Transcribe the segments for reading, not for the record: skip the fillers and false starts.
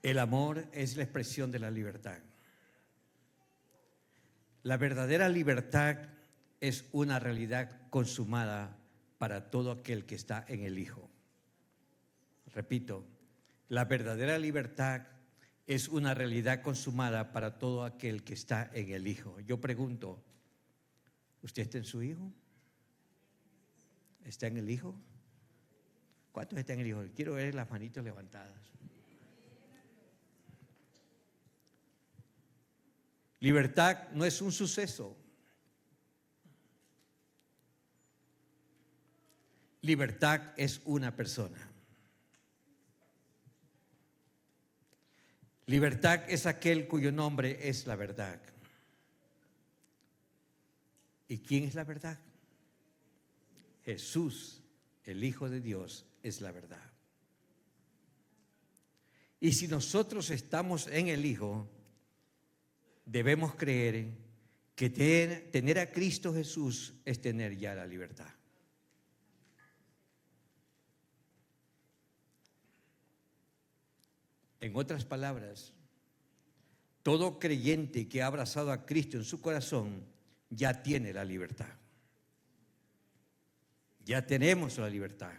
El amor es la expresión de la libertad. La verdadera libertad es una realidad consumada para todo aquel que está en el Hijo. Repito, la verdadera libertad es una realidad consumada para todo aquel que está en el Hijo. Yo pregunto, ¿usted está en su Hijo? ¿Está en el Hijo? ¿Cuántos están en el Hijo? Quiero ver las manitos levantadas. Libertad no es un suceso. Libertad es una persona. Libertad es aquel cuyo nombre es la verdad. ¿Y quién es la verdad? Jesús, el Hijo de Dios, es la verdad. Y si nosotros estamos en el Hijo, debemos creer que tener a Cristo Jesús es tener ya la libertad. En otras palabras, todo creyente que ha abrazado a Cristo en su corazón ya tiene la libertad. Ya tenemos la libertad.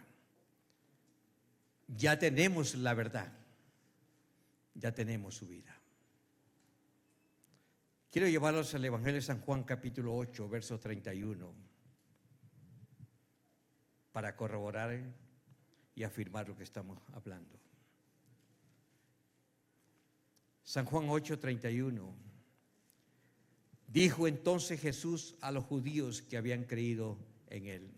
Ya tenemos la verdad. Ya tenemos su vida. Quiero llevarlos al Evangelio de San Juan, capítulo 8, verso 31, para corroborar y afirmar lo que estamos hablando. San Juan 8, 31. Dijo entonces Jesús a los judíos que habían creído en él: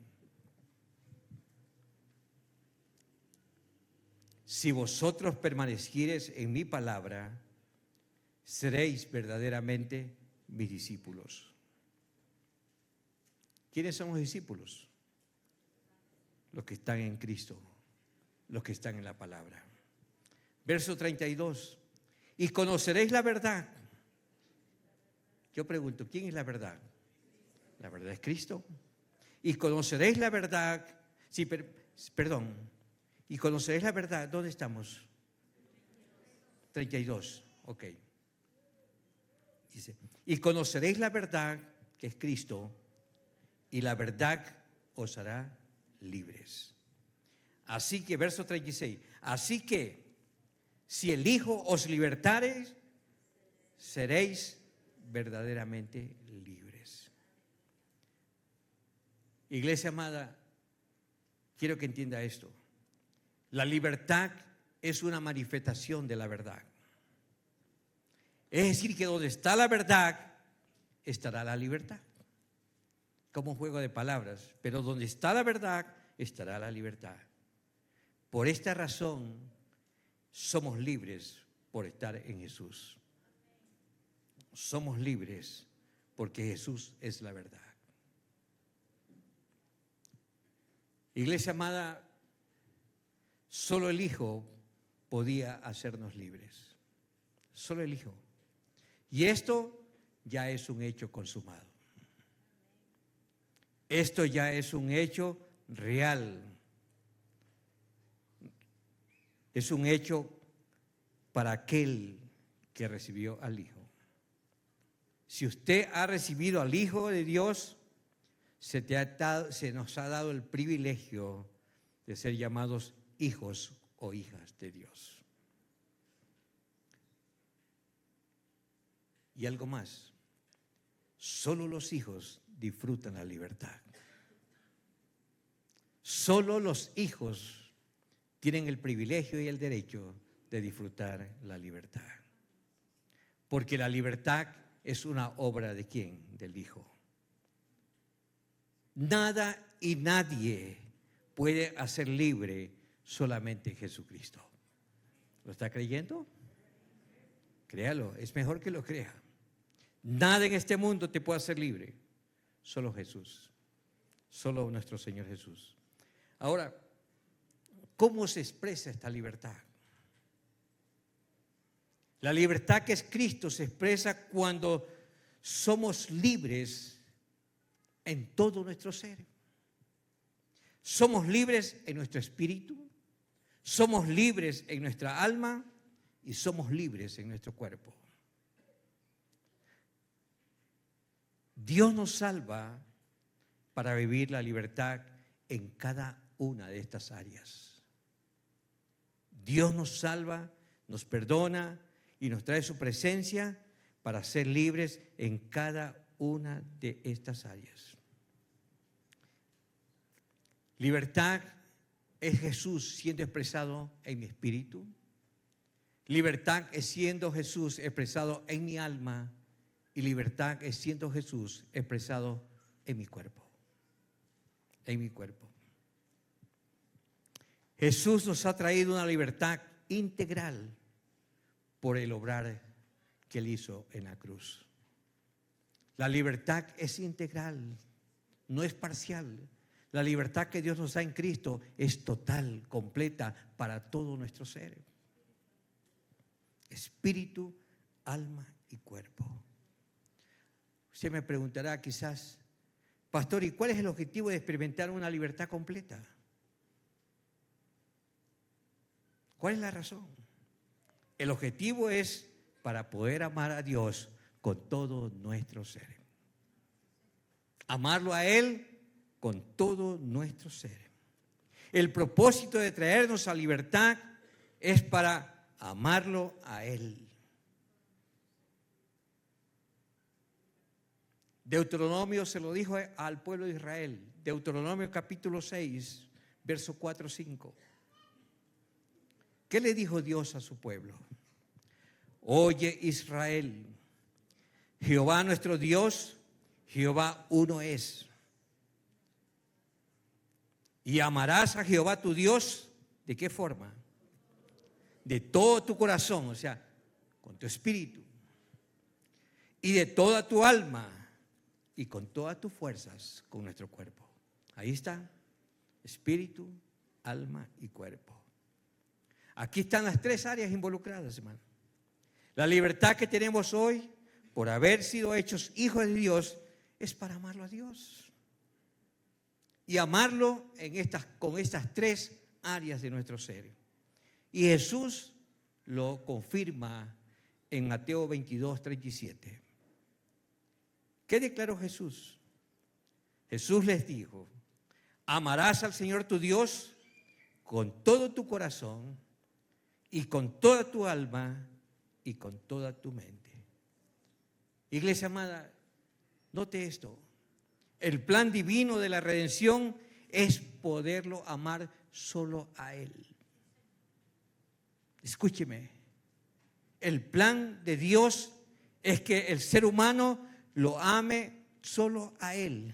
si vosotros permaneciereis en mi palabra, seréis verdaderamente mis discípulos. ¿Quiénes son los discípulos? Los que están en Cristo, los que están en la palabra. Verso 32. Y conoceréis la verdad. Yo pregunto, ¿quién es la verdad? La verdad es Cristo. Y conoceréis la verdad. Sí, perdón. Y conoceréis la verdad. ¿Dónde estamos? 32. Ok. Dice, y conoceréis la verdad, que es Cristo, y la verdad os hará libres. Así que, verso 36, así que, si el Hijo os libertare, seréis verdaderamente libres. Iglesia amada, quiero que entienda esto. La libertad es una manifestación de la verdad. Es decir, que donde está la verdad, estará la libertad. Como un juego de palabras. Pero donde está la verdad, estará la libertad. Por esta razón, somos libres por estar en Jesús. Somos libres porque Jesús es la verdad. Iglesia amada, solo el Hijo podía hacernos libres. Solo el Hijo. Y esto ya es un hecho consumado. Esto ya es un hecho real. Es un hecho para aquel que recibió al Hijo. Si usted ha recibido al Hijo de Dios, se nos ha dado el privilegio de ser llamados hijos o hijas de Dios. Y algo más, solo los hijos disfrutan la libertad. Solo los hijos tienen el privilegio y el derecho de disfrutar la libertad. Porque la libertad es una obra ¿de quién? Del Hijo. Nada y nadie puede hacer libre, solamente Jesucristo. ¿Lo está creyendo? Créalo, es mejor que lo crea. Nada en este mundo te puede hacer libre, solo Jesús, solo nuestro Señor Jesús. Ahora, ¿cómo se expresa esta libertad? La libertad que es Cristo se expresa cuando somos libres en todo nuestro ser. Somos libres en nuestro espíritu, somos libres en nuestra alma y somos libres en nuestro cuerpo. Dios nos salva para vivir la libertad en cada una de estas áreas. Dios nos salva, nos perdona y nos trae su presencia para ser libres en cada una de estas áreas. Libertad es Jesús siendo expresado en mi espíritu. Libertad es siendo Jesús expresado en mi alma. Y libertad es siendo Jesús expresado en mi cuerpo. En mi cuerpo. Jesús nos ha traído una libertad integral por el obrar que Él hizo en la cruz. La libertad es integral, no es parcial. La libertad que Dios nos da en Cristo es total, completa para todo nuestro ser. Espíritu, alma y cuerpo. Usted me preguntará quizás, pastor, ¿y cuál es el objetivo de experimentar una libertad completa? ¿Cuál es la razón? El objetivo es para poder amar a Dios con todo nuestro ser. Amarlo a Él con todo nuestro ser. El propósito de traernos a libertad es para amarlo a Él. Deuteronomio se lo dijo al pueblo de Israel. Deuteronomio capítulo 6, verso 4-5. ¿Qué le dijo Dios a su pueblo? Oye Israel, Jehová nuestro Dios, Jehová uno es. Y amarás a Jehová tu Dios, ¿de qué forma? De todo tu corazón, o sea, con tu espíritu. Y de toda tu alma y con todas tus fuerzas, con nuestro cuerpo. Ahí está, espíritu, alma y cuerpo. Aquí están las tres áreas involucradas, hermano. La libertad que tenemos hoy por haber sido hechos hijos de Dios es para amarlo a Dios. Y amarlo con estas tres áreas de nuestro ser. Y Jesús lo confirma en Mateo 22:37. ¿Qué declaró Jesús? Jesús les dijo: amarás al Señor tu Dios con todo tu corazón y con toda tu alma y con toda tu mente. Iglesia amada, note esto. El plan divino de la redención es poderlo amar solo a Él. Escúcheme. El plan de Dios es que el ser humano lo ame solo a Él.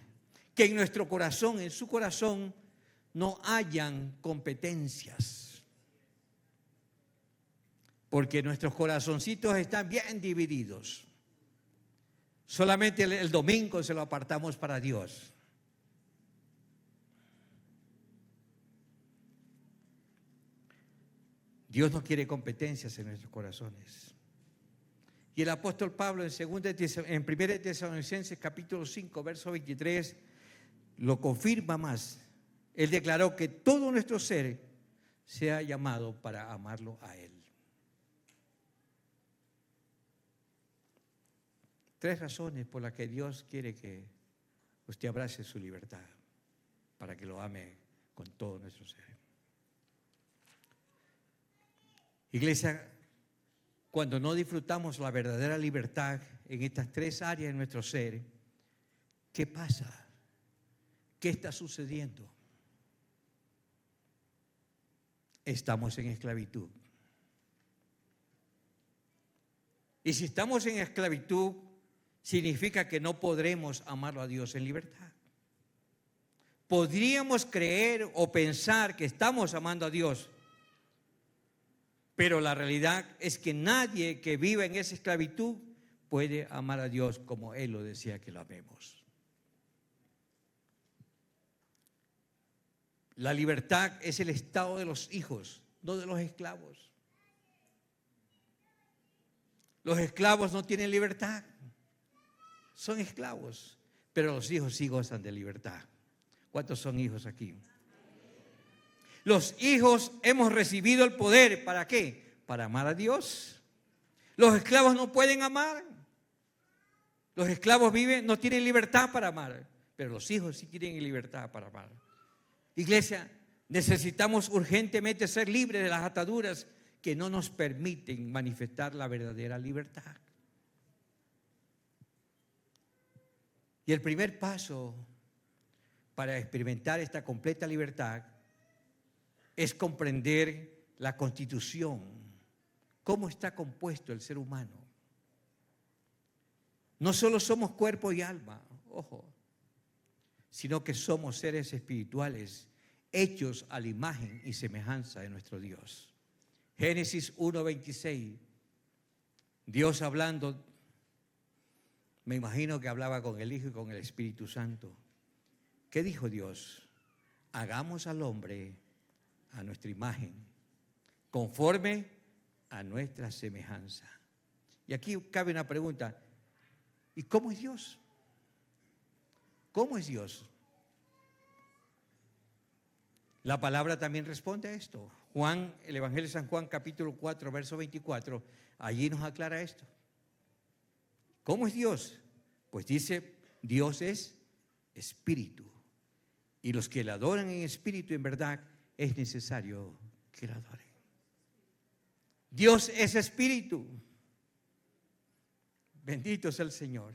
Que en nuestro corazón, en su corazón, no hayan competencias. Porque nuestros corazoncitos están bien divididos. Solamente el domingo se lo apartamos para Dios. Dios no quiere competencias en nuestros corazones. Y el apóstol Pablo en 1 Tesalonicenses capítulo 5, verso 23, lo confirma más. Él declaró que todo nuestro ser sea llamado para amarlo a Él. Tres razones por las que Dios quiere que usted abrace su libertad, para que lo ame con todo nuestro ser. Iglesia, cuando no disfrutamos la verdadera libertad en estas tres áreas de nuestro ser, ¿qué pasa? ¿Qué está sucediendo? Estamos en esclavitud. Y si estamos en esclavitud, significa que no podremos amarlo a Dios en libertad. Podríamos creer o pensar que estamos amando a Dios, pero la realidad es que nadie que viva en esa esclavitud puede amar a Dios como Él lo desea que lo amemos. La libertad es el estado de los hijos, no de los esclavos. Los esclavos no tienen libertad. Son esclavos, pero los hijos sí gozan de libertad. ¿Cuántos son hijos aquí? Los hijos hemos recibido el poder, ¿para qué? para amar a Dios. Los esclavos no pueden amar. Los esclavos no tienen libertad para amar, pero los hijos sí tienen libertad para amar. Iglesia, necesitamos urgentemente ser libres de las ataduras que no nos permiten manifestar la verdadera libertad. Y el primer paso para experimentar esta completa libertad es comprender la constitución, cómo está compuesto el ser humano. No solo somos cuerpo y alma, ojo, sino que somos seres espirituales hechos a la imagen y semejanza de nuestro Dios. Génesis 1:26, Dios hablando, me imagino que hablaba con el Hijo y con el Espíritu Santo. ¿Qué dijo Dios? Hagamos al hombre a nuestra imagen, conforme a nuestra semejanza. Y aquí cabe una pregunta: ¿y cómo es Dios? ¿Cómo es Dios? La palabra también responde a esto. Juan, el Evangelio de San Juan, capítulo 4, verso 24, allí nos aclara esto. ¿Cómo es Dios? Pues dice, Dios es espíritu. Y los que le adoran en espíritu y en verdad, es necesario que le adoren. Dios es espíritu. Bendito sea el Señor.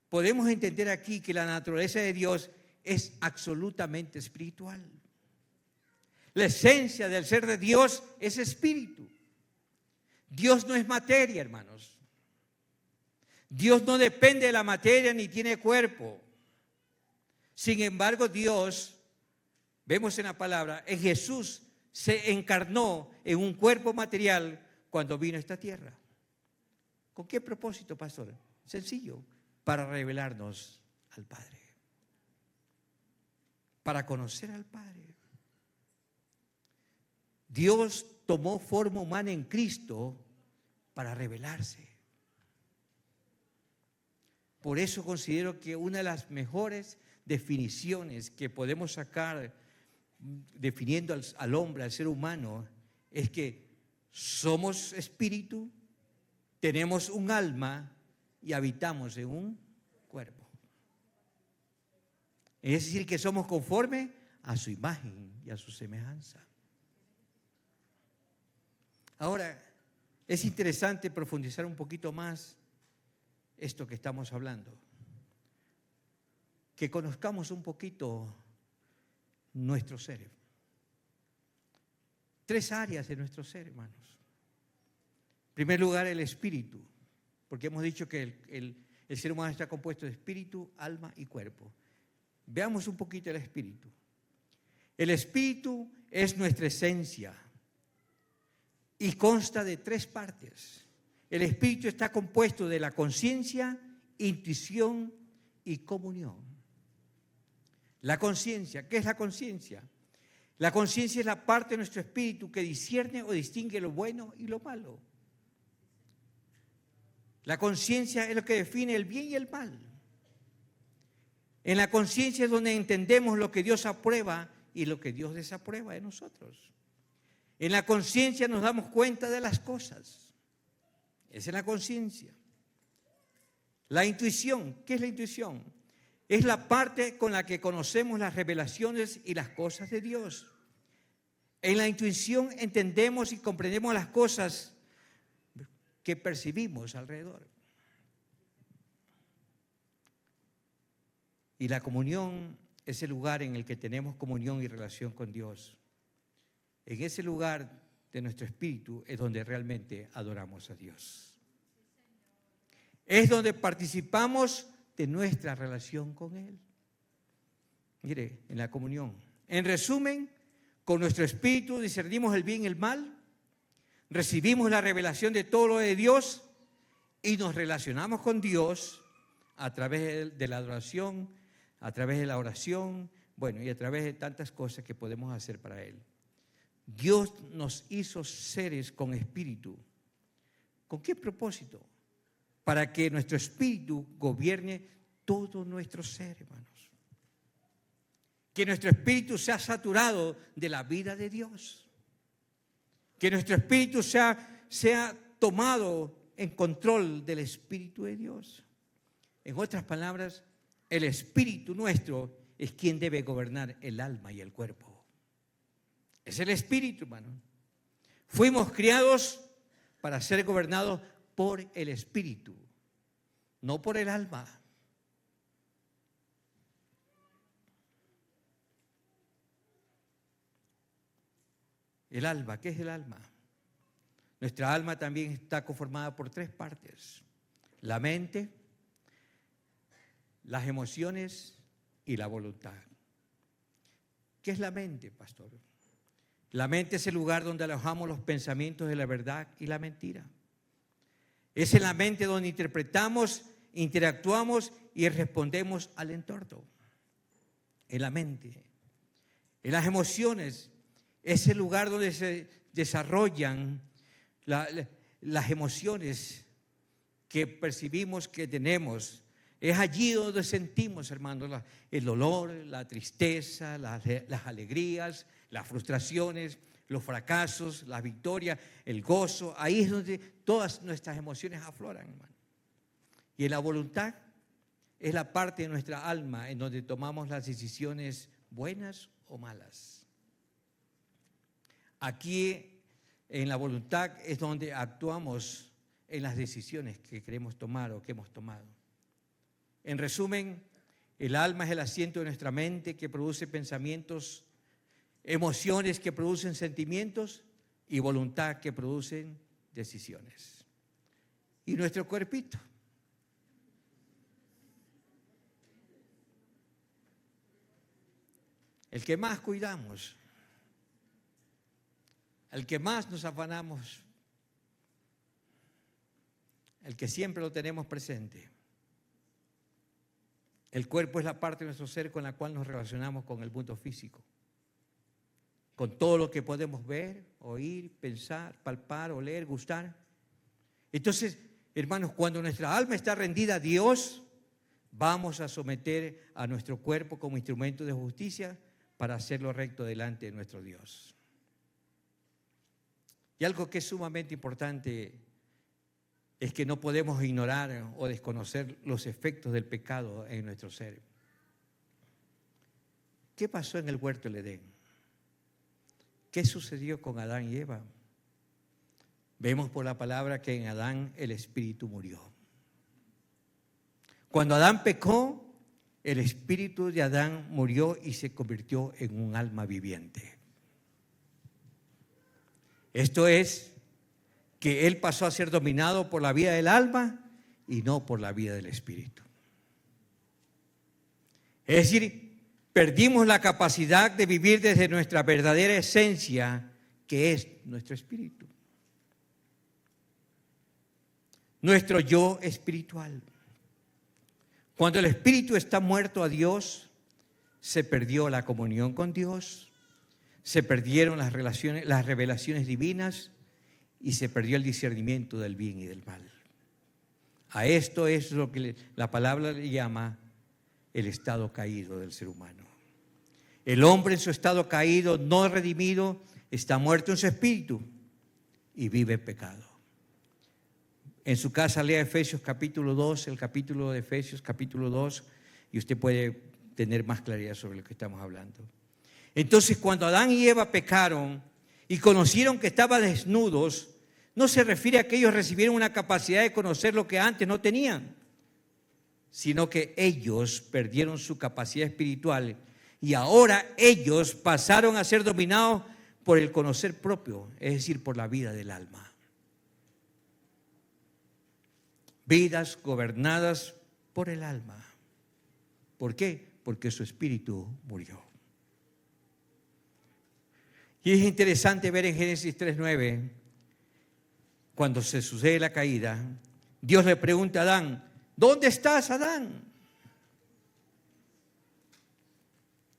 Podemos entender aquí que la naturaleza de Dios es absolutamente espiritual. La esencia del ser de Dios es espíritu. Dios no es materia, hermanos. Dios no depende de la materia ni tiene cuerpo. Sin embargo, Dios, vemos en la palabra, en Jesús se encarnó en un cuerpo material cuando vino a esta tierra. ¿Con qué propósito, pastor? Sencillo, para revelarnos al Padre, para conocer al Padre. Dios tomó forma humana en Cristo para revelarse. Por eso considero que una de las mejores definiciones que podemos sacar definiendo al hombre, al ser humano, es que somos espíritu, tenemos un alma y habitamos en un cuerpo. Es decir, que somos conforme a su imagen y a su semejanza. Ahora, es interesante profundizar un poquito más esto que estamos hablando. Que conozcamos un poquito nuestro ser. 3 áreas de nuestro ser, hermanos. En primer lugar, el espíritu, porque hemos dicho que el ser humano está compuesto de espíritu, alma y cuerpo. Veamos un poquito el espíritu. El espíritu es nuestra esencia y consta de 3 partes. El espíritu está compuesto de la conciencia, intuición y comunión. La conciencia, ¿qué es la conciencia? La conciencia es la parte de nuestro espíritu que discierne o distingue lo bueno y lo malo. La conciencia es lo que define el bien y el mal. En la conciencia es donde entendemos lo que Dios aprueba y lo que Dios desaprueba de nosotros. En la conciencia nos damos cuenta de las cosas. Esa es la conciencia. La intuición, ¿qué es la intuición? Es la parte con la que conocemos las revelaciones y las cosas de Dios. En la intuición entendemos y comprendemos las cosas que percibimos alrededor. Y la comunión es el lugar en el que tenemos comunión y relación con Dios. En ese lugar de nuestro espíritu es donde realmente adoramos a Dios. Es donde participamos de nuestra relación con Él. Mire, en la comunión. En resumen, con nuestro espíritu discernimos el bien y el mal, recibimos la revelación de todo lo de Dios y nos relacionamos con Dios a través de la adoración, a través de la oración, bueno, y a través de tantas cosas que podemos hacer para Él. Dios nos hizo seres con espíritu. ¿Con qué propósito? Para que nuestro espíritu gobierne todo nuestro ser, hermanos. Que nuestro espíritu sea saturado de la vida de Dios. Que nuestro espíritu sea tomado en control del Espíritu de Dios. En otras palabras, el Espíritu nuestro es quien debe gobernar el alma y el cuerpo. Es el Espíritu, hermano. Fuimos criados para ser gobernados por el Espíritu, no por el alma. El alma, ¿qué es el alma? Nuestra alma también está conformada por 3 partes: la mente, las emociones y la voluntad. ¿Qué es la mente, pastor? La mente es el lugar donde alojamos los pensamientos de la verdad y la mentira. Es en la mente donde interpretamos, interactuamos y respondemos al entorno. En la mente. En las emociones es el lugar donde se desarrollan las emociones que percibimos que tenemos. Es allí donde sentimos, hermanos, el dolor, la tristeza, las alegrías, las frustraciones, los fracasos, las victorias, el gozo. Ahí es donde todas nuestras emociones afloran, hermano. Y en la voluntad es la parte de nuestra alma en donde tomamos las decisiones buenas o malas. Aquí en la voluntad es donde actuamos en las decisiones que queremos tomar o que hemos tomado. En resumen, el alma es el asiento de nuestra mente que produce pensamientos, emociones que producen sentimientos y voluntad que producen decisiones. Y nuestro cuerpito. El que más cuidamos, el que más nos afanamos, el que siempre lo tenemos presente. El cuerpo es la parte de nuestro ser con la cual nos relacionamos con el mundo físico. Con todo lo que podemos ver, oír, pensar, palpar, oler, gustar. Entonces, hermanos, cuando nuestra alma está rendida a Dios, vamos a someter a nuestro cuerpo como instrumento de justicia para hacerlo recto delante de nuestro Dios. Y algo que es sumamente importante es que no podemos ignorar o desconocer los efectos del pecado en nuestro ser. ¿Qué pasó en el huerto del Edén? ¿Qué sucedió con Adán y Eva? Vemos por la palabra que en Adán el espíritu murió. Cuando Adán pecó, el espíritu de Adán murió y se convirtió en un alma viviente. Esto es que él pasó a ser dominado por la vida del alma y no por la vida del espíritu. Es decir, perdimos la capacidad de vivir desde nuestra verdadera esencia, que es nuestro espíritu. Nuestro yo espiritual. Cuando el espíritu está muerto a Dios, se perdió la comunión con Dios, se perdieron las revelaciones divinas y se perdió el discernimiento del bien y del mal. A esto es lo que la palabra le llama el estado caído del ser humano. El hombre en su estado caído, no redimido, está muerto en su espíritu y vive en pecado. En su casa lea Efesios capítulo 2, el capítulo de Efesios capítulo 2, y usted puede tener más claridad sobre lo que estamos hablando. Entonces, cuando Adán y Eva pecaron y conocieron que estaban desnudos, no se refiere a que ellos recibieron una capacidad de conocer lo que antes no tenían, sino que ellos perdieron su capacidad espiritual y ahora ellos pasaron a ser dominados por el conocer propio, es decir, por la vida del alma. Vidas gobernadas por el alma. ¿Por qué? Porque su espíritu murió. Y es interesante ver en Génesis 3:9, cuando se sucede la caída, Dios le pregunta a Adán: ¿dónde estás, Adán?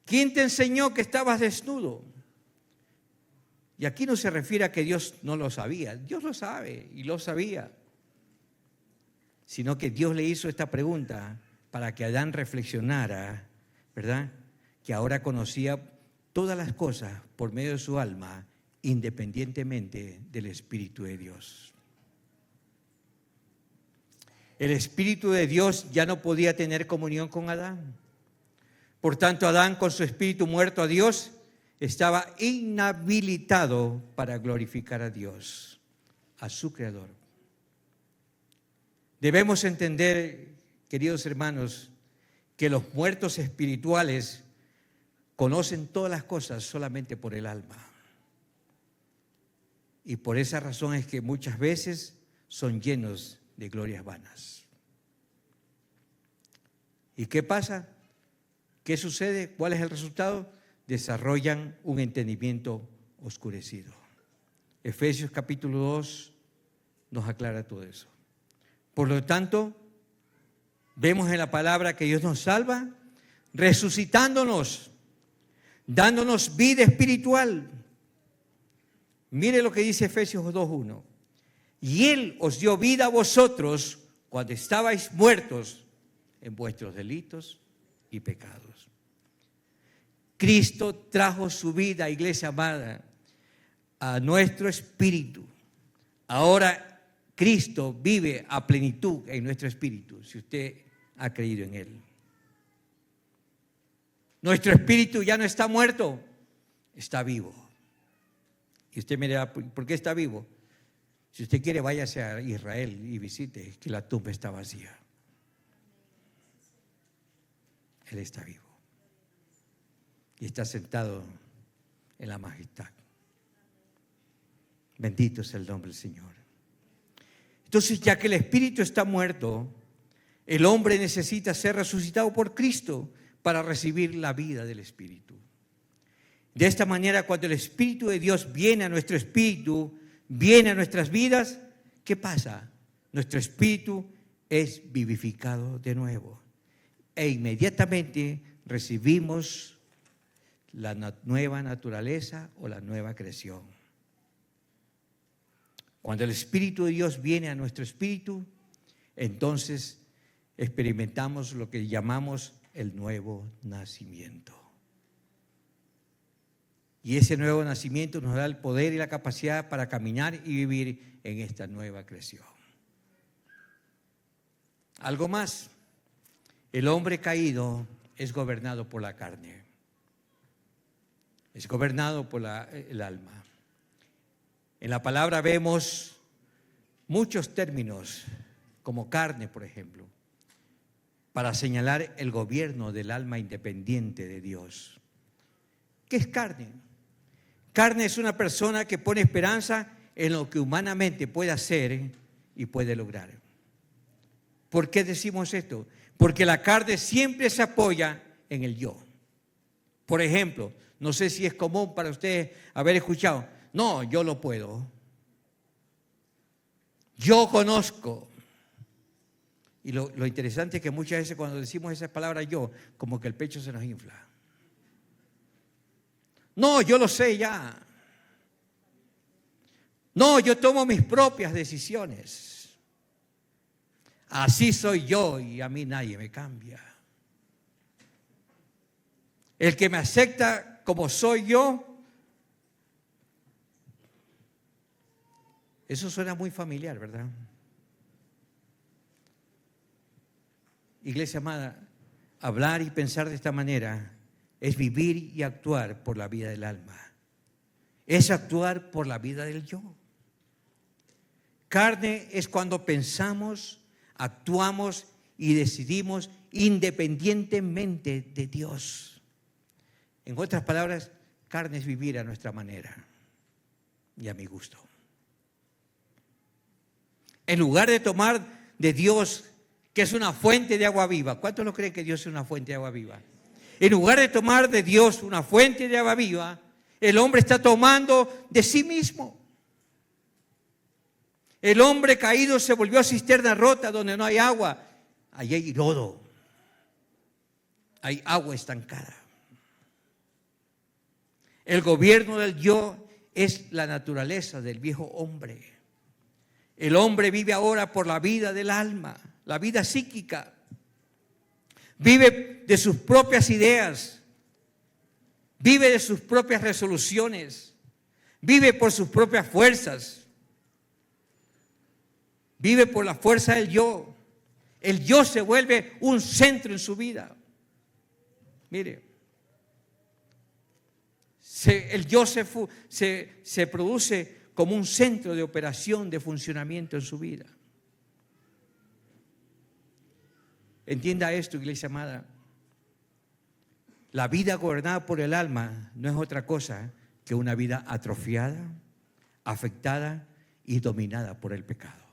¿Quién te enseñó que estabas desnudo? Y aquí no se refiere a que Dios no lo sabía. Dios lo sabe y lo sabía. Sino que Dios le hizo esta pregunta para que Adán reflexionara, ¿verdad? Que ahora conocía todas las cosas por medio de su alma independientemente del Espíritu de Dios. El Espíritu de Dios ya no podía tener comunión con Adán. Por tanto, Adán, con su espíritu muerto a Dios, estaba inhabilitado para glorificar a Dios, a su Creador. Debemos entender, queridos hermanos, que los muertos espirituales conocen todas las cosas solamente por el alma. Y por esa razón es que muchas veces son llenos de glorias vanas. ¿Y qué pasa? ¿Qué sucede? ¿Cuál es el resultado? Desarrollan un entendimiento oscurecido. Efesios capítulo 2 nos aclara todo eso. Por lo tanto, vemos en la palabra que Dios nos salva, resucitándonos, dándonos vida espiritual. Mire lo que dice Efesios 2:1. Y Él os dio vida a vosotros cuando estabais muertos en vuestros delitos y pecados. Cristo trajo su vida, iglesia amada, a nuestro espíritu. Ahora Cristo vive a plenitud en nuestro espíritu, si usted ha creído en Él. Nuestro espíritu ya no está muerto, está vivo. Y usted me dirá, ¿por qué está vivo? Si usted quiere, váyase a Israel y visite, que la tumba está vacía. Él está vivo y está sentado en la majestad. Bendito es el nombre del Señor. Entonces, ya que el espíritu está muerto, el hombre necesita ser resucitado por Cristo para recibir la vida del espíritu. De esta manera, cuando el Espíritu de Dios viene a nuestro espíritu, viene a nuestras vidas, ¿qué pasa? Nuestro espíritu es vivificado de nuevo. E inmediatamente recibimos la nueva naturaleza o la nueva creación. Cuando el Espíritu de Dios viene a nuestro espíritu, entonces experimentamos lo que llamamos el nuevo nacimiento. Y ese nuevo nacimiento nos da el poder y la capacidad para caminar y vivir en esta nueva creación. Algo más. El hombre caído es gobernado por la carne. Es gobernado por el alma. En la palabra vemos muchos términos, como carne, por ejemplo, para señalar el gobierno del alma independiente de Dios. ¿Qué es carne? Carne es una persona que pone esperanza en lo que humanamente puede hacer y puede lograr. ¿Por qué decimos esto? Porque la carne siempre se apoya en el yo. Por ejemplo, no sé si es común para ustedes haber escuchado, no, yo lo puedo. Yo conozco. Y lo interesante es que muchas veces cuando decimos esas palabras yo, como que el pecho se nos infla. No, yo lo sé ya. No, yo tomo mis propias decisiones. Así soy yo y a mí nadie me cambia. El que me acepta como soy yo, eso suena muy familiar, ¿verdad? Iglesia amada, hablar y pensar de esta manera es vivir y actuar por la vida del alma. Es actuar por la vida del yo. Carne es cuando pensamos, actuamos y decidimos independientemente de Dios. En otras palabras, carne es vivir a nuestra manera y a mi gusto. En lugar de tomar de Dios, que es una fuente de agua viva. ¿Cuántos no creen que Dios es una fuente de agua viva? En lugar de tomar de Dios una fuente de agua viva, el hombre está tomando de sí mismo. El hombre caído se volvió cisterna rota donde no hay agua. Allí hay lodo. Hay agua estancada. El gobierno del yo es la naturaleza del viejo hombre. El hombre vive ahora por la vida del alma, la vida psíquica. Vive de sus propias ideas, vive de sus propias resoluciones, Vive por sus propias fuerzas. Vive por la fuerza del yo. El yo se vuelve un centro en su vida. Mire, el yo se produce como un centro de operación, de funcionamiento en su vida. Entienda esto, iglesia amada. La vida gobernada por el alma no es otra cosa que una vida atrofiada, afectada y dominada por el pecado.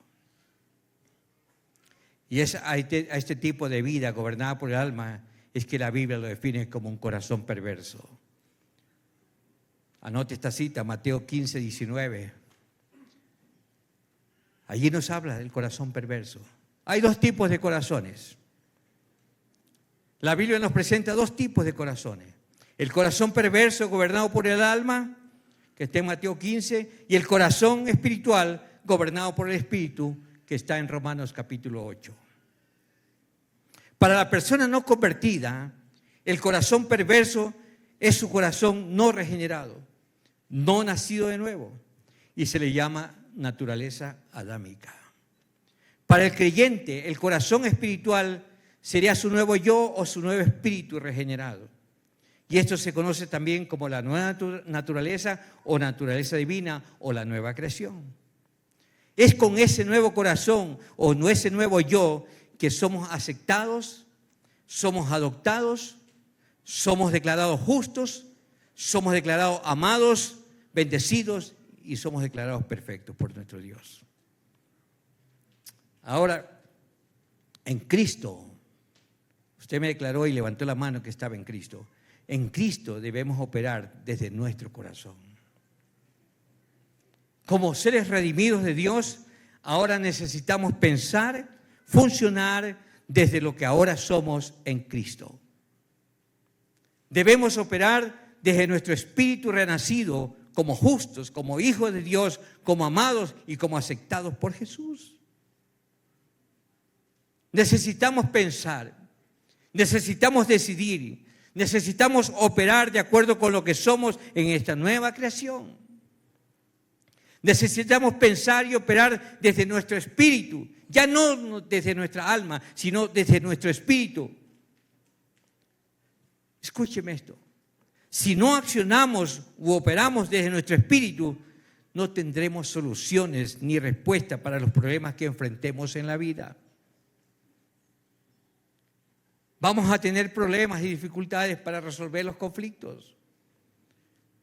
Y a este tipo de vida gobernada por el alma es que la Biblia lo define como un corazón perverso. Anote esta cita, Mateo 15, 19. Allí nos habla del corazón perverso. Hay dos tipos de corazones. La Biblia nos presenta dos tipos de corazones. El corazón perverso gobernado por el alma, que está en Mateo 15, y el corazón espiritual gobernado por el Espíritu, que está en Romanos capítulo 8. Para la persona no convertida, el corazón perverso es su corazón no regenerado, no nacido de nuevo, y se le llama naturaleza adámica. Para el creyente, el corazón espiritual sería su nuevo yo o su nuevo espíritu regenerado. Y esto se conoce también como la nueva naturaleza o naturaleza divina o la nueva creación. Es con ese nuevo corazón o ese nuevo yo que somos aceptados, somos adoptados, somos declarados justos, somos declarados amados, bendecidos y somos declarados perfectos por nuestro Dios. Ahora, en Cristo, usted me declaró y levantó la mano que estaba en Cristo. En Cristo debemos operar desde nuestro corazón. Como seres redimidos de Dios, ahora necesitamos pensar, funcionar desde lo que ahora somos en Cristo. Debemos operar desde nuestro espíritu renacido como justos, como hijos de Dios, como amados y como aceptados por Jesús. Necesitamos pensar, necesitamos decidir, necesitamos operar de acuerdo con lo que somos en esta nueva creación. Necesitamos pensar y operar desde nuestro espíritu, ya no desde nuestra alma, sino desde nuestro espíritu. Escúcheme esto. Si no accionamos u operamos desde nuestro espíritu, no tendremos soluciones ni respuesta para los problemas que enfrentemos en la vida. Vamos a tener problemas y dificultades para resolver los conflictos.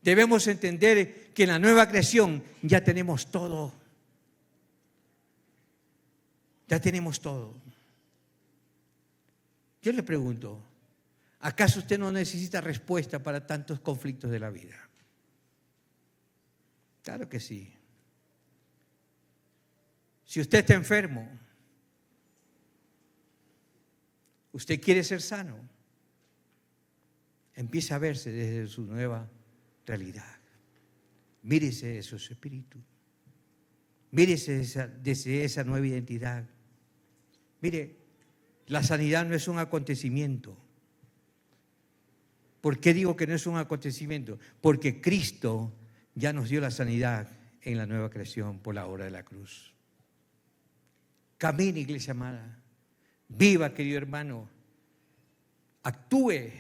Debemos entender que en la nueva creación ya tenemos todo. Ya tenemos todo. Yo le pregunto, ¿acaso usted no necesita respuesta para tantos conflictos de la vida? Claro que sí. Si usted está enfermo, usted quiere ser sano, empieza a verse desde su nueva realidad. Mírese de su espíritu. Mírese desde esa nueva identidad. Mire, la sanidad no es un acontecimiento. ¿Por qué digo que no es un acontecimiento? Porque Cristo ya nos dio la sanidad en la nueva creación por la obra de la cruz. Camine, iglesia amada. Viva, querido hermano. Actúe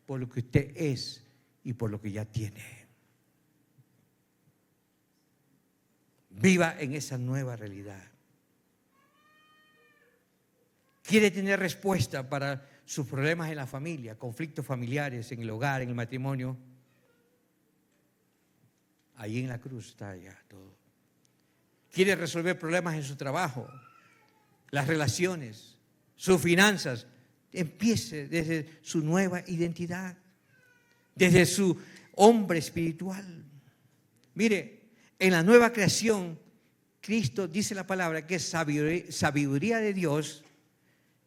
por lo que usted es y por lo que ya tiene. Viva en esa nueva realidad. ¿Quiere tener respuesta para sus problemas en la familia, conflictos familiares, en el hogar, en el matrimonio? Ahí en la cruz está ya todo. ¿Quiere resolver problemas en su trabajo, las relaciones, sus finanzas? Empiece desde su nueva identidad, desde su hombre espiritual. Mire, en la nueva creación, Cristo dice la palabra que es sabiduría de Dios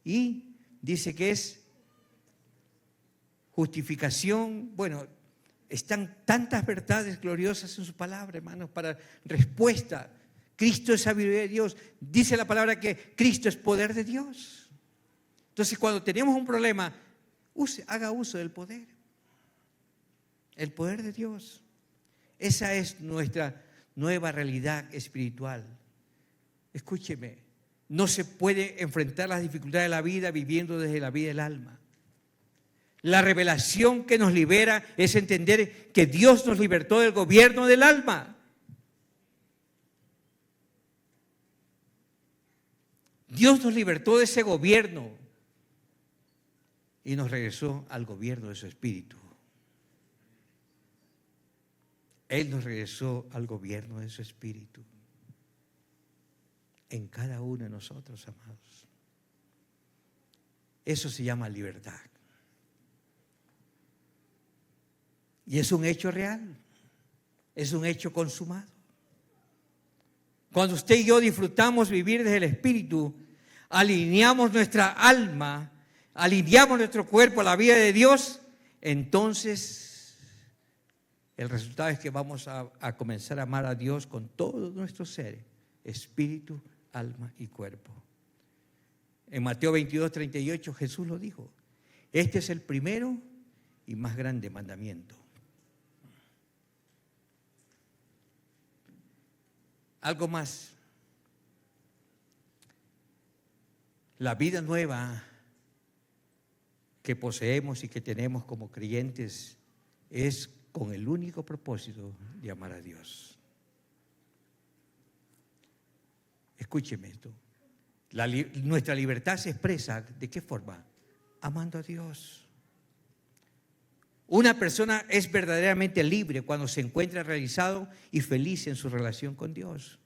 y dice que es justificación. Bueno, están tantas verdades gloriosas en su palabra, hermanos, para respuesta. Cristo es sabiduría de Dios. Dice la palabra que Cristo es poder de Dios. Entonces, cuando tenemos un problema, haga uso del poder. El poder de Dios. Esa es nuestra nueva realidad espiritual. Escúcheme, no se puede enfrentar las dificultades de la vida viviendo desde la vida del alma. La revelación que nos libera es entender que Dios nos libertó del gobierno del alma. Dios nos libertó de ese gobierno y nos regresó al gobierno de su espíritu. Él nos regresó al gobierno de su espíritu. En cada uno de nosotros, amados. Eso se llama libertad. Y es un hecho real. Es un hecho consumado. Cuando usted y yo disfrutamos vivir desde el espíritu, alineamos nuestra alma, alineamos nuestro cuerpo a la vida de Dios, entonces el resultado es que vamos a comenzar a amar a Dios con todo nuestro ser, espíritu, alma y cuerpo. En Mateo 22:38 Jesús lo dijo. Este es el primero y más grande mandamiento. Algo más. La vida nueva que poseemos y que tenemos como creyentes es con el único propósito de amar a Dios. Escúcheme esto. Nuestra libertad se expresa ¿de qué forma? Amando a Dios. Una persona es verdaderamente libre cuando se encuentra realizado y feliz en su relación con Dios.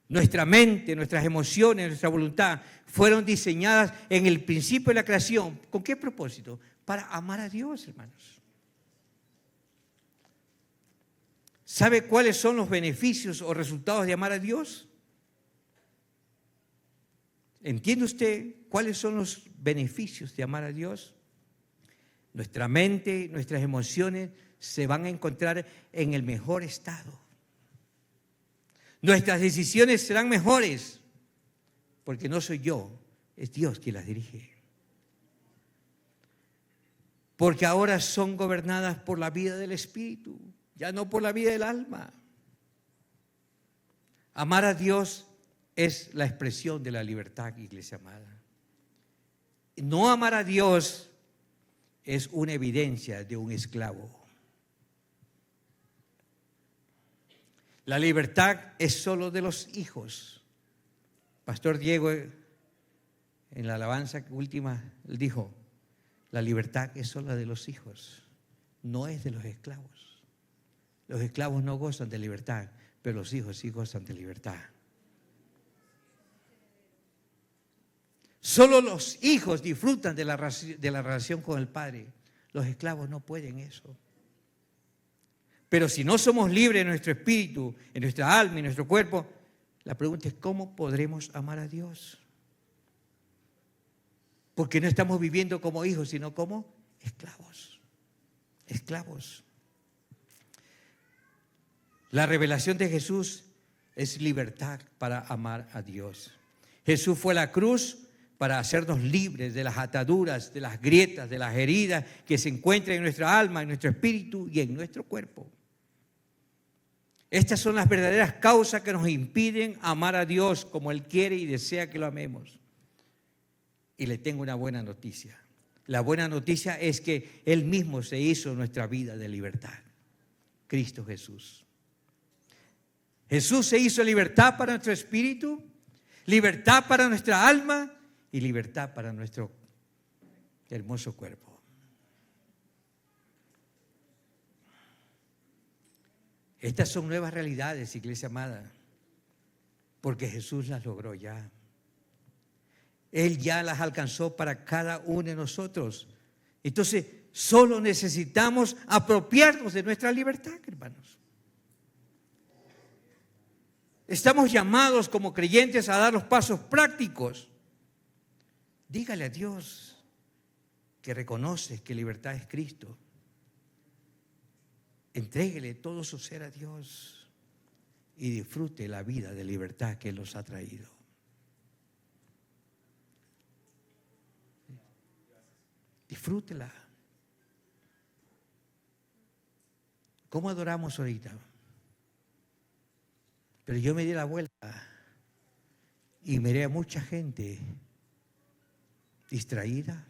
Nuestra mente, nuestras emociones, nuestra voluntad fueron diseñadas en el principio de la creación. ¿Con qué propósito? Para amar a Dios, hermanos. ¿Sabe cuáles son los beneficios o resultados de amar a Dios? ¿Entiende usted cuáles son los beneficios de amar a Dios? Nuestra mente, nuestras emociones se van a encontrar en el mejor estado. Nuestras decisiones serán mejores, porque no soy yo, es Dios quien las dirige. Porque ahora son gobernadas por la vida del Espíritu, ya no por la vida del alma. Amar a Dios es la expresión de la libertad, iglesia amada. No amar a Dios es una evidencia de un esclavo. La libertad es solo de los hijos. Pastor Diego, en la alabanza última, él dijo, la libertad es solo de los hijos, no es de los esclavos. Los esclavos no gozan de libertad, pero los hijos sí gozan de libertad. Solo los hijos disfrutan de la relación con el Padre. Los esclavos no pueden eso. Pero si no somos libres en nuestro espíritu, en nuestra alma y en nuestro cuerpo, la pregunta es ¿cómo podremos amar a Dios? Porque no estamos viviendo como hijos, sino como esclavos. Esclavos. La revelación de Jesús es libertad para amar a Dios. Jesús fue a la cruz para hacernos libres de las ataduras, de las grietas, de las heridas que se encuentran en nuestra alma, en nuestro espíritu y en nuestro cuerpo. Estas son las verdaderas causas que nos impiden amar a Dios como Él quiere y desea que lo amemos. Y le tengo una buena noticia. La buena noticia es que Él mismo se hizo nuestra vida de libertad. Cristo Jesús. Jesús se hizo libertad para nuestro espíritu, libertad para nuestra alma y libertad para nuestro hermoso cuerpo. Estas son nuevas realidades, iglesia amada, porque Jesús las logró ya. Él ya las alcanzó para cada uno de nosotros. Entonces, solo necesitamos apropiarnos de nuestra libertad, hermanos. Estamos llamados como creyentes a dar los pasos prácticos. Dígale a Dios que reconoce que libertad es Cristo. Entréguele todo su ser a Dios y disfrute la vida de libertad que Él nos ha traído. Disfrútela. ¿Cómo adoramos ahorita? Pero yo me di la vuelta y miré a mucha gente distraída.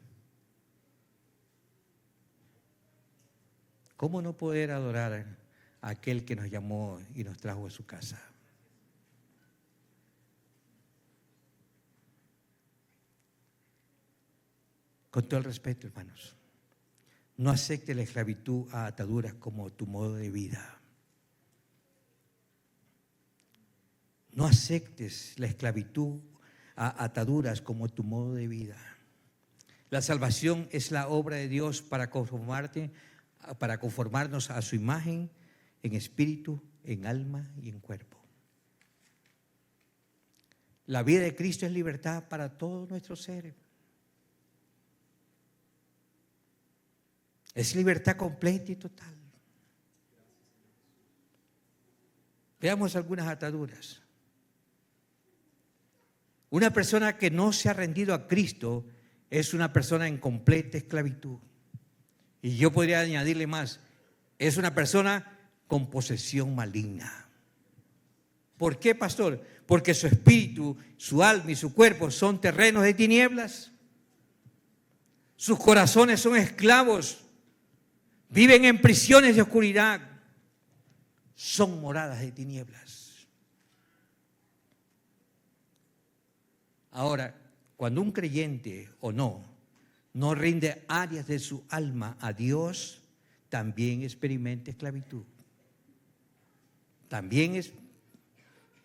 ¿Cómo no poder adorar a aquel que nos llamó y nos trajo a su casa? Con todo el respeto, hermanos, no acepte la esclavitud a ataduras como tu modo de vida. No aceptes la esclavitud a ataduras como tu modo de vida. La salvación es la obra de Dios para conformarnos a su imagen en espíritu, en alma y en cuerpo. La vida de Cristo es libertad para todo nuestro ser. Es libertad completa y total. Veamos algunas ataduras. Una persona que no se ha rendido a Cristo es una persona en completa esclavitud. Y yo podría añadirle más, es una persona con posesión maligna. ¿Por qué, pastor? Porque su espíritu, su alma y su cuerpo son terrenos de tinieblas. Sus corazones son esclavos. Viven en prisiones de oscuridad. Son moradas de tinieblas. Ahora, cuando un creyente o no rinde áreas de su alma a Dios, también experimenta esclavitud. También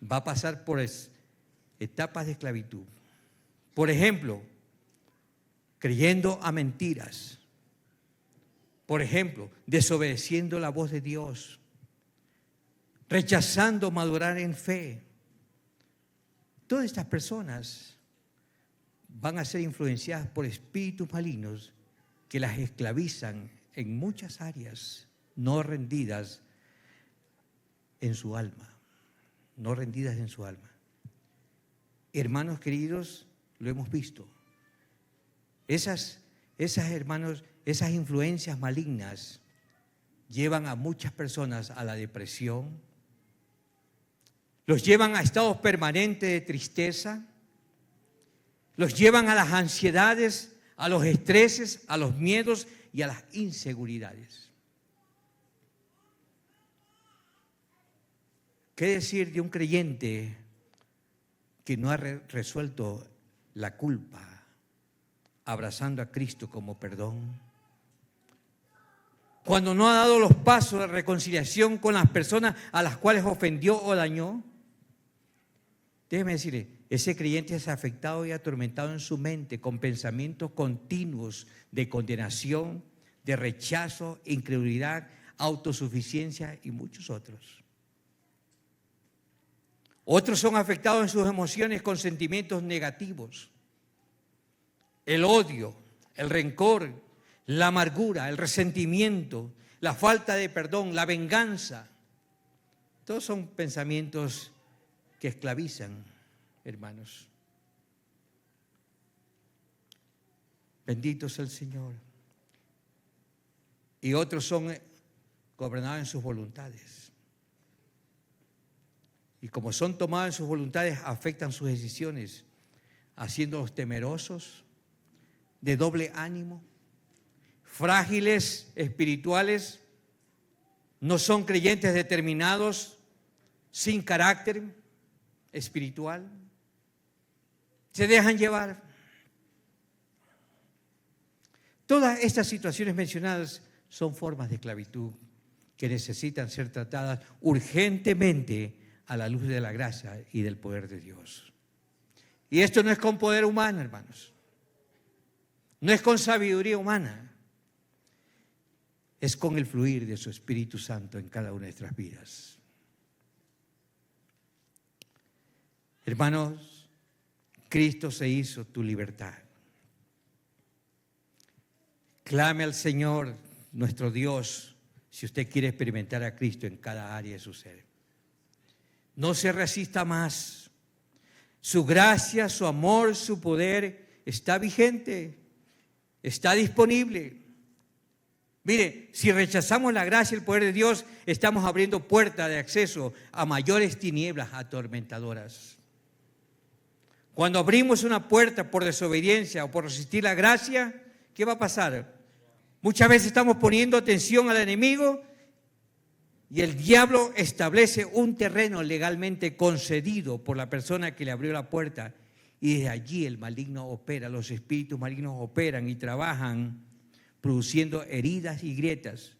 va a pasar por etapas de esclavitud. Por ejemplo, creyendo a mentiras. Por ejemplo, desobedeciendo la voz de Dios. Rechazando madurar en fe. Todas estas personas van a ser influenciadas por espíritus malignos que las esclavizan en muchas áreas no rendidas en su alma. No rendidas en su alma. Hermanos queridos, lo hemos visto. Esas influencias malignas llevan a muchas personas a la depresión, los llevan a estados permanentes de tristeza, los llevan a las ansiedades, a los estreses, a los miedos y a las inseguridades. ¿Qué decir de un creyente que no ha resuelto la culpa, abrazando a Cristo como perdón? Cuando no ha dado los pasos de reconciliación con las personas a las cuales ofendió o dañó. Déjeme decirle, ese creyente es afectado y atormentado en su mente con pensamientos continuos de condenación, de rechazo, incredulidad, autosuficiencia y muchos otros. Otros son afectados en sus emociones con sentimientos negativos. El odio, el rencor, la amargura, el resentimiento, la falta de perdón, la venganza. Todos son pensamientos que esclavizan, hermanos. Bendito sea el Señor. Y otros son gobernados en sus voluntades. Y como son tomados en sus voluntades, afectan sus decisiones, haciéndolos temerosos, de doble ánimo, frágiles espirituales, no son creyentes determinados, sin carácter espiritual, se dejan llevar. Todas estas situaciones mencionadas son formas de esclavitud que necesitan ser tratadas urgentemente a la luz de la gracia y del poder de Dios. Y esto no es con poder humano, hermanos. No es con sabiduría humana. Es con el fluir de su Espíritu Santo en cada una de nuestras vidas. Hermanos, Cristo se hizo tu libertad. Clame al Señor, nuestro Dios, si usted quiere experimentar a Cristo en cada área de su ser. No se resista más. Su gracia, su amor, su poder está vigente, está disponible. Mire, si rechazamos la gracia y el poder de Dios, estamos abriendo puerta de acceso a mayores tinieblas atormentadoras. Cuando abrimos una puerta por desobediencia o por resistir la gracia, ¿qué va a pasar? Muchas veces estamos poniendo atención al enemigo y el diablo establece un terreno legalmente concedido por la persona que le abrió la puerta, y desde allí el maligno opera, los espíritus malignos operan y trabajan produciendo heridas y grietas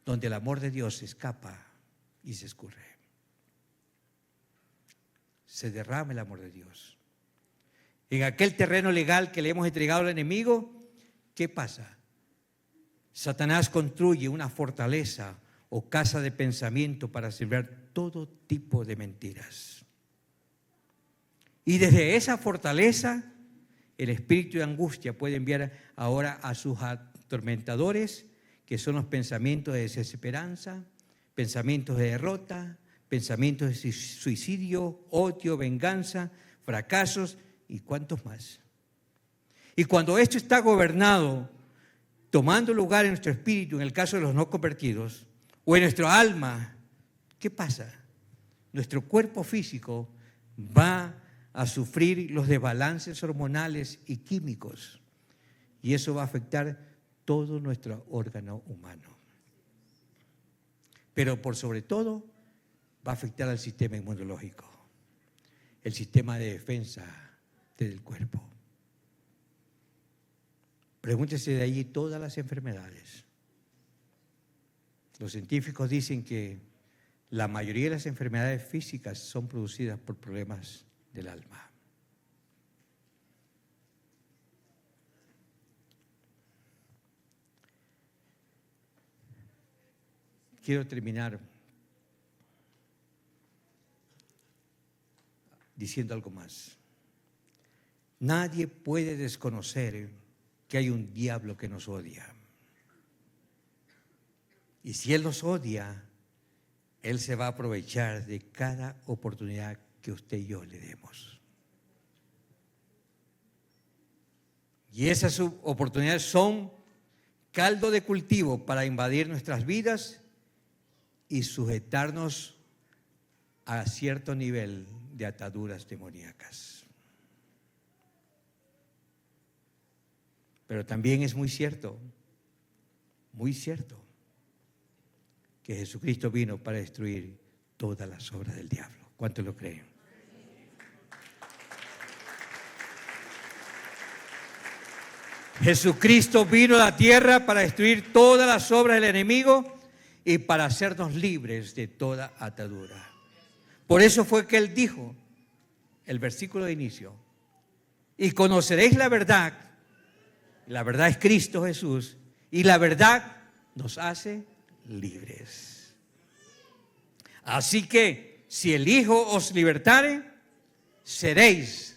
donde el amor de Dios se escapa y se escurre. Se derrama el amor de Dios. En aquel terreno legal que le hemos entregado al enemigo, ¿qué pasa? Satanás construye una fortaleza o casa de pensamiento para sembrar todo tipo de mentiras. Y desde esa fortaleza, el espíritu de angustia puede enviar ahora a sus atormentadores, que son los pensamientos de desesperanza, pensamientos de derrota, pensamientos de suicidio, odio, venganza, fracasos y cuantos más. Y cuando esto está gobernado, tomando lugar en nuestro espíritu, en el caso de los no convertidos, o en nuestro alma, ¿qué pasa? Nuestro cuerpo físico va a sufrir los desbalances hormonales y químicos, y eso va a afectar todo nuestro órgano humano. Pero por sobre todo va a afectar al sistema inmunológico, el sistema de defensa del cuerpo. Pregúntese de allí todas las enfermedades. Los científicos dicen que la mayoría de las enfermedades físicas son producidas por problemas del alma. Quiero terminar diciendo algo más. Nadie puede desconocer que hay un diablo que nos odia. Y si Él nos odia, Él se va a aprovechar de cada oportunidad que usted y yo le demos. Y esas oportunidades son caldo de cultivo para invadir nuestras vidas y sujetarnos a cierto nivel de ataduras demoníacas. Pero también es muy cierto, que Jesucristo vino para destruir todas las obras del diablo. ¿Cuántos lo creen? Jesucristo vino a la tierra para destruir todas las obras del enemigo y para hacernos libres de toda atadura. Por eso fue que Él dijo, el versículo de inicio, y conoceréis la verdad es Cristo Jesús, y la verdad nos hace libres. Así que si el Hijo os libertare, seremos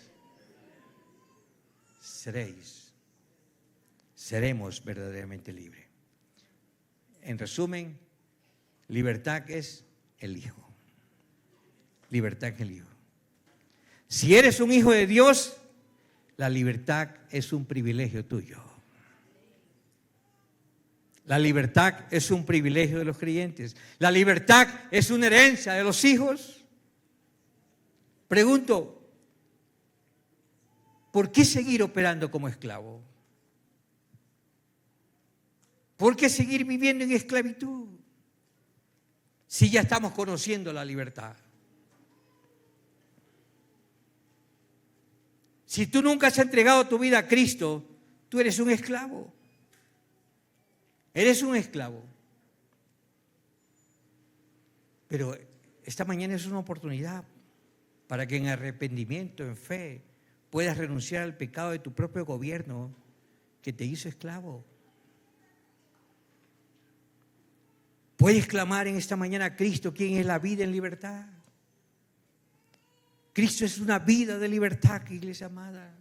verdaderamente libres. En resumen, libertad es el Hijo. Libertad es el Hijo. Si eres un hijo de Dios, la libertad es un privilegio tuyo. La libertad es un privilegio de los creyentes. La libertad es una herencia de los hijos. Pregunto, ¿por qué seguir operando como esclavo? ¿Por qué seguir viviendo en esclavitud? Si ya estamos conociendo la libertad. Si tú nunca has entregado tu vida a Cristo, tú eres un esclavo. Eres un esclavo. Pero esta mañana es una oportunidad para que en arrepentimiento, en fe, puedas renunciar al pecado de tu propio gobierno que te hizo esclavo. Puedes clamar en esta mañana a Cristo, quien es la vida en libertad. Cristo es una vida de libertad, iglesia amada.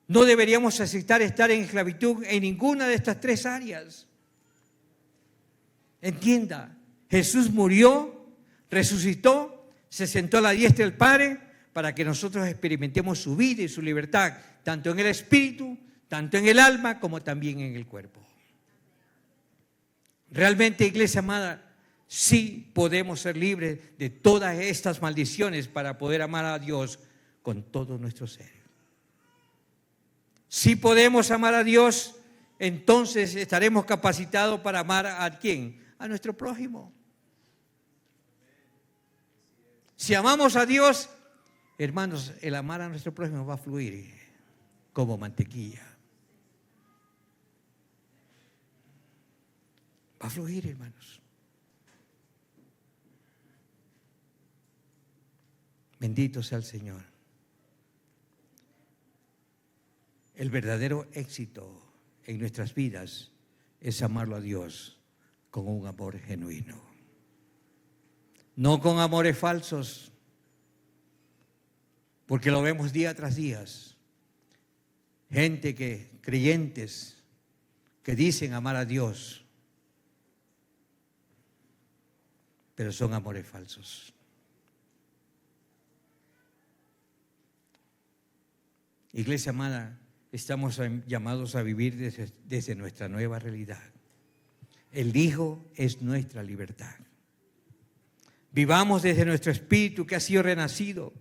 No deberíamos aceptar estar en esclavitud en ninguna de estas tres áreas. Entienda, Jesús murió, resucitó, se sentó a la diestra del Padre para que nosotros experimentemos su vida y su libertad, tanto en el espíritu, tanto en el alma, como también en el cuerpo. Realmente, iglesia amada, sí podemos ser libres de todas estas maldiciones para poder amar a Dios con todo nuestro ser. Si podemos amar a Dios, entonces estaremos capacitados para amar a ¿quién? A nuestro prójimo. Si amamos a Dios, hermanos, el amar a nuestro prójimo va a fluir como mantequilla. Va a fluir, hermanos. Bendito sea el Señor. El verdadero éxito en nuestras vidas es amarlo a Dios con un amor genuino. No con amores falsos, porque lo vemos día tras día. Creyentes que dicen amar a Dios, pero son amores falsos. Iglesia amada, estamos llamados a vivir desde nuestra nueva realidad. El Hijo es nuestra libertad. Vivamos desde nuestro espíritu que ha sido renacido.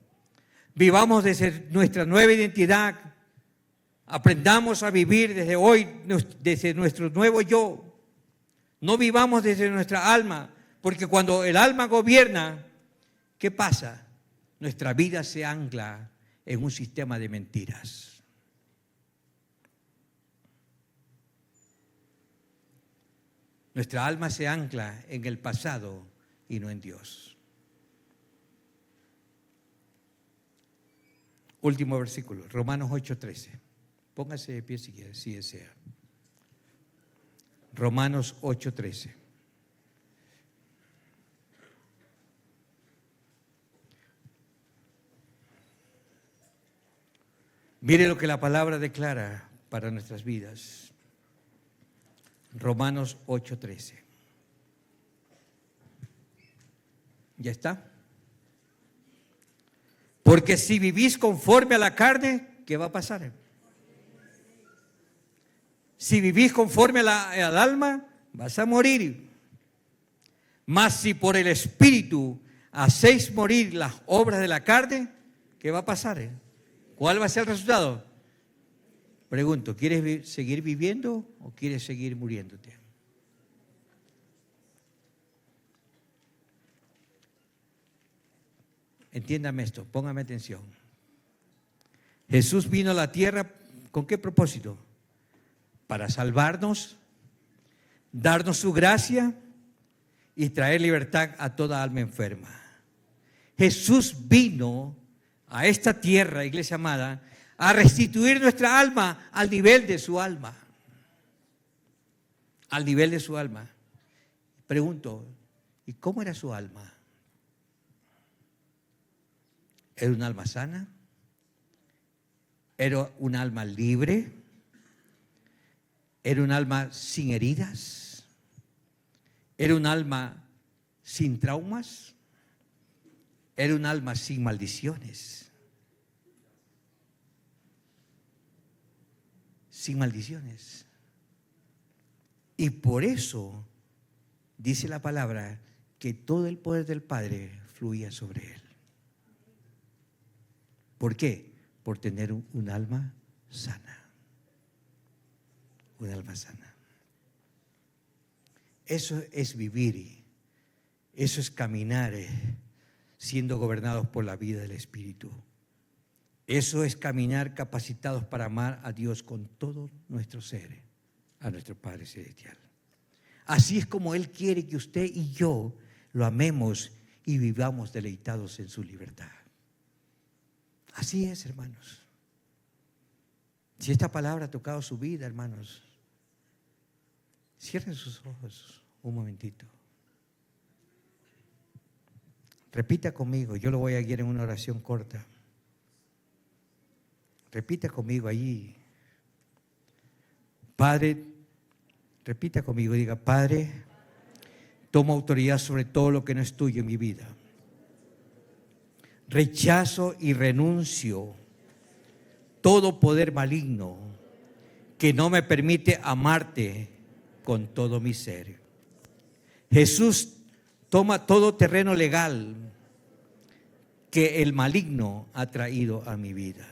Vivamos desde nuestra nueva identidad. Aprendamos a vivir desde hoy, desde nuestro nuevo yo. No vivamos desde nuestra alma, porque cuando el alma gobierna, ¿qué pasa? Nuestra vida se ancla en un sistema de mentiras. Nuestra alma se ancla en el pasado y no en Dios. Último versículo, Romanos 8:13. Póngase de pie si quiere, si desea. Romanos 8:13. Mire lo que la palabra declara para nuestras vidas. Romanos 8:13. ¿Ya está? Porque si vivís conforme a la carne, ¿qué va a pasar? Si vivís conforme al alma, vas a morir. Mas si por el Espíritu hacéis morir las obras de la carne, ¿qué va a pasar? ¿Cuál va a ser el resultado? Pregunto, ¿quieres seguir viviendo o quieres seguir muriéndote? Entiéndame esto, póngame atención. Jesús vino a la tierra, ¿con qué propósito? Para salvarnos, darnos su gracia y traer libertad a toda alma enferma. Jesús vino a esta tierra, iglesia amada, a restituir nuestra alma al nivel de su alma. Al nivel de su alma. Pregunto, ¿y cómo era su alma? ¿Era un alma sana? ¿Era un alma libre? ¿Era un alma sin heridas? ¿Era un alma sin traumas? ¿Era un alma sin maldiciones? Sin maldiciones. Y por eso dice la palabra que todo el poder del Padre fluía sobre él. ¿Por qué? Por tener un alma sana. Un alma sana. Eso es vivir. Eso es caminar siendo gobernados por la vida del Espíritu. Eso es caminar capacitados para amar a Dios con todo nuestro ser, a nuestro Padre Celestial. Así es como Él quiere que usted y yo lo amemos y vivamos deleitados en su libertad. Así es, hermanos. Si esta palabra ha tocado su vida, hermanos, cierren sus ojos un momentito. Repita conmigo, yo lo voy a guiar en una oración corta. Repita conmigo allí. Padre, repita conmigo, diga, Padre, tomo autoridad sobre todo lo que no es tuyo en mi vida. Rechazo y renuncio todo poder maligno que no me permite amarte con todo mi ser. Jesús toma todo terreno legal que el maligno ha traído a mi vida.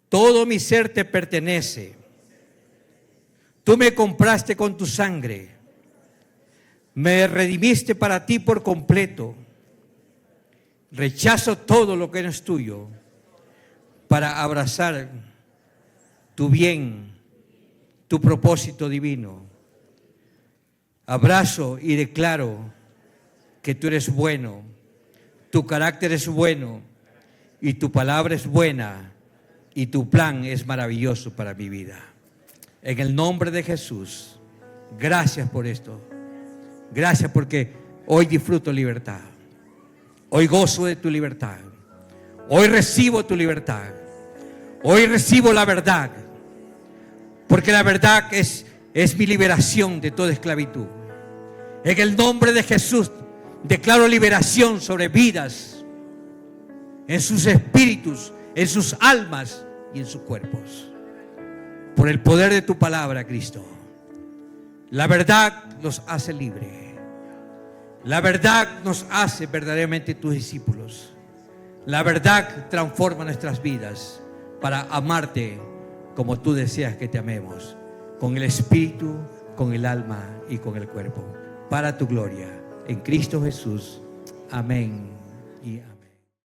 Todo mi ser te pertenece. Tú me compraste con tu sangre. Me redimiste para ti por completo. Rechazo todo lo que no es tuyo para abrazar tu bien, tu propósito divino. Abrazo y declaro que tú eres bueno, tu carácter es bueno y tu palabra es buena y tu plan es maravilloso para mi vida. En el nombre de Jesús, gracias por esto. Gracias porque hoy disfruto libertad. Hoy gozo de tu libertad. Hoy recibo tu libertad. Hoy recibo la verdad. Porque la verdad es mi liberación de toda esclavitud. En el nombre de Jesús declaro liberación sobre vidas, en sus espíritus, en sus almas y en sus cuerpos. Por el poder de tu palabra, Cristo. La verdad nos hace libres. La verdad nos hace verdaderamente tus discípulos. La verdad transforma nuestras vidas para amarte como tú deseas que te amemos, con el espíritu, con el alma y con el cuerpo, para tu gloria, en Cristo Jesús. Amén y amén.